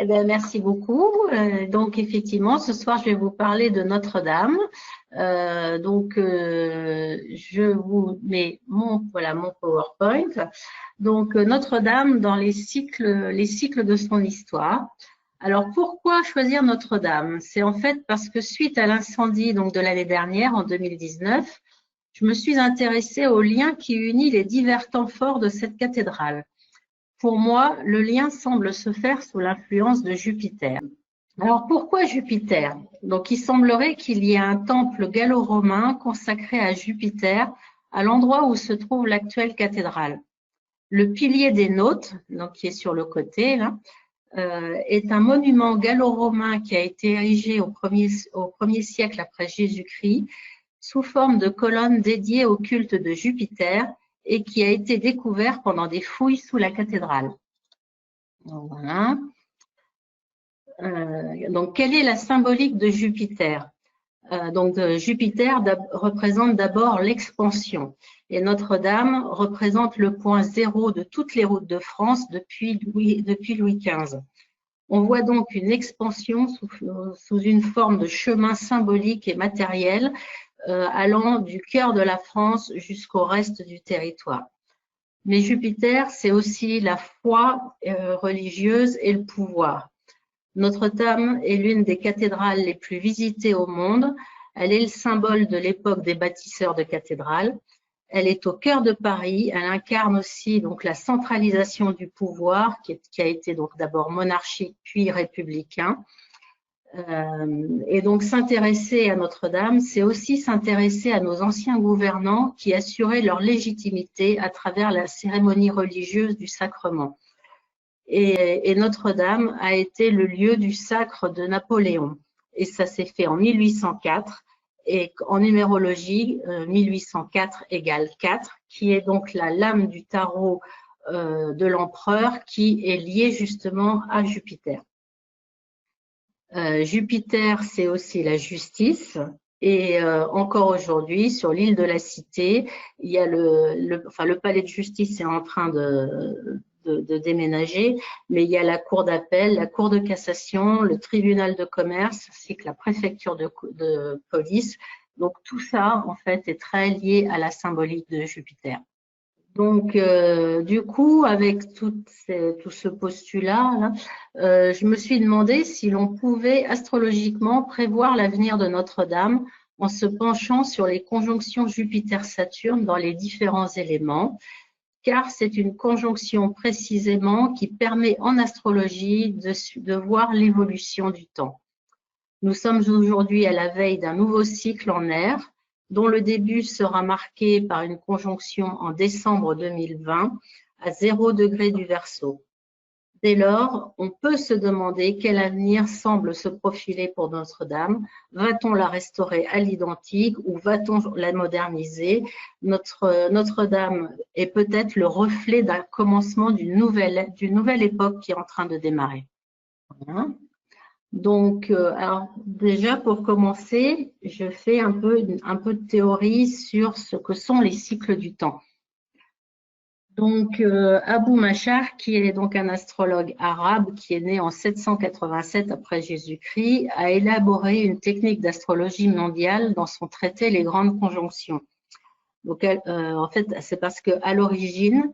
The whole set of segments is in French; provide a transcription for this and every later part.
Eh bien, merci beaucoup. Donc, effectivement, ce soir, je vais vous parler de Notre-Dame. Je vous mets mon PowerPoint. Donc, Notre-Dame dans les cycles de son histoire. Alors, pourquoi choisir Notre-Dame? C'est en fait parce que suite à l'incendie de l'année dernière, en 2019, je me suis intéressée au lien qui unit les divers temps forts de cette cathédrale. Pour moi, le lien semble se faire sous l'influence de Jupiter. Alors pourquoi Jupiter? Donc il semblerait qu'il y ait un temple gallo-romain consacré à Jupiter à l'endroit où se trouve l'actuelle cathédrale. Le pilier des Nautes, donc qui est sur le côté, là, est un monument gallo-romain qui a été érigé au 1er siècle après Jésus-Christ sous forme de colonnes dédiées au culte de Jupiter et qui a été découvert pendant des fouilles sous la cathédrale. Donc, voilà. Donc, quelle est la symbolique de Jupiter? Jupiter représente d'abord l'expansion et Notre-Dame représente le point zéro de toutes les routes de France depuis Louis XV. On voit donc une expansion sous une forme de chemin symbolique et matériel allant du cœur de la France jusqu'au reste du territoire. Mais Jupiter, c'est aussi la foi religieuse et le pouvoir. Notre-Dame est l'une des cathédrales les plus visitées au monde. Elle est le symbole de l'époque des bâtisseurs de cathédrales. Elle est au cœur de Paris. Elle incarne aussi donc la centralisation du pouvoir qui a été donc d'abord monarchique puis républicain. Et donc s'intéresser à Notre-Dame, c'est aussi s'intéresser à nos anciens gouvernants qui assuraient leur légitimité à travers la cérémonie religieuse du sacrement. Et Notre-Dame a été le lieu du sacre de Napoléon. Et ça s'est fait en 1804. Et en numérologie, 1804 égale 4, qui est donc la lame du tarot de l'empereur qui est liée justement à Jupiter. Jupiter, c'est aussi la justice. Et encore aujourd'hui, sur l'île de la Cité, il y a le palais de justice est en train de déménager, mais il y a la cour d'appel, la cour de cassation, le tribunal de commerce, ainsi que la préfecture de police. Donc tout ça, en fait, est très lié à la symbolique de Jupiter. Donc, du coup, avec tout ce postulat, je me suis demandé si l'on pouvait astrologiquement prévoir l'avenir de Notre-Dame en se penchant sur les conjonctions Jupiter-Saturne dans les différents éléments, car c'est une conjonction précisément qui permet en astrologie de voir l'évolution du temps. Nous sommes aujourd'hui à la veille d'un nouveau cycle en air, dont le début sera marqué par une conjonction en décembre 2020 à 0 degré du Verseau. Dès lors, on peut se demander quel avenir semble se profiler pour Notre-Dame. Va-t-on la restaurer à l'identique ou va-t-on la moderniser? Notre-Dame est peut-être le reflet d'un commencement d'une nouvelle époque qui est en train de démarrer. Voilà. Donc, alors déjà pour commencer, je fais un peu de théorie sur ce que sont les cycles du temps. Donc, Abu Mashar, qui est donc un astrologue arabe qui est né en 787 après Jésus-Christ, a élaboré une technique d'astrologie mondiale dans son traité Les Grandes Conjonctions. Donc, en fait, c'est parce qu'à l'origine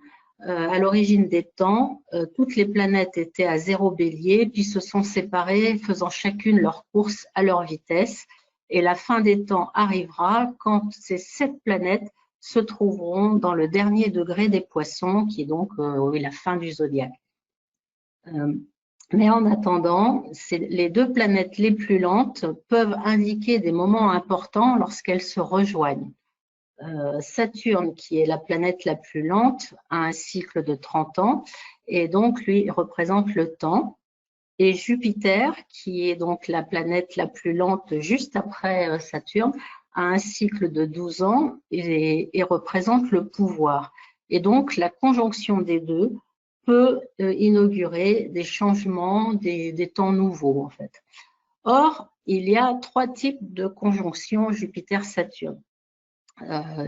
des temps, toutes les planètes étaient à 0 bélier, puis se sont séparées, faisant chacune leur course à leur vitesse. Et la fin des temps arrivera quand ces 7 planètes se trouveront dans le dernier degré des poissons, qui est donc la fin du zodiaque. Mais en attendant, les 2 planètes les plus lentes peuvent indiquer des moments importants lorsqu'elles se rejoignent. Saturne, qui est la planète la plus lente, a un cycle de 30 ans et donc lui représente le temps. Et Jupiter, qui est donc la planète la plus lente juste après Saturne, a un cycle de 12 ans et représente le pouvoir. Et donc la conjonction des deux peut inaugurer des changements, des temps nouveaux en fait. Or, il y a 3 types de conjonctions Jupiter-Saturne.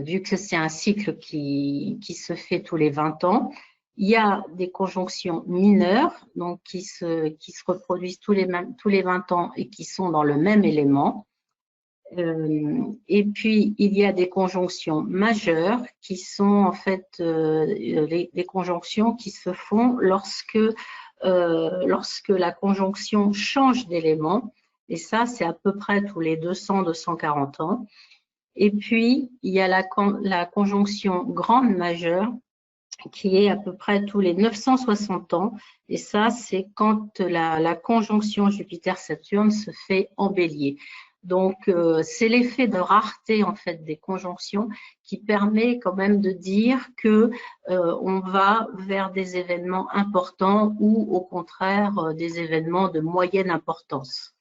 Vu que c'est un cycle qui se fait tous les 20 ans, Il y a des conjonctions mineures, donc qui se reproduisent tous les 20 ans et qui sont dans le même élément. Et puis, il y a des conjonctions majeures qui sont en fait les conjonctions qui se font lorsque la conjonction change d'élément. Et ça, c'est à peu près tous les 200-240 ans. Et puis, il y a la conjonction grande majeure qui est à peu près tous les 960 ans. Et ça, c'est quand la conjonction Jupiter-Saturne se fait en bélier. Donc, c'est l'effet de rareté en fait des conjonctions qui permet quand même de dire que on va vers des événements importants ou au contraire des événements de moyenne importance.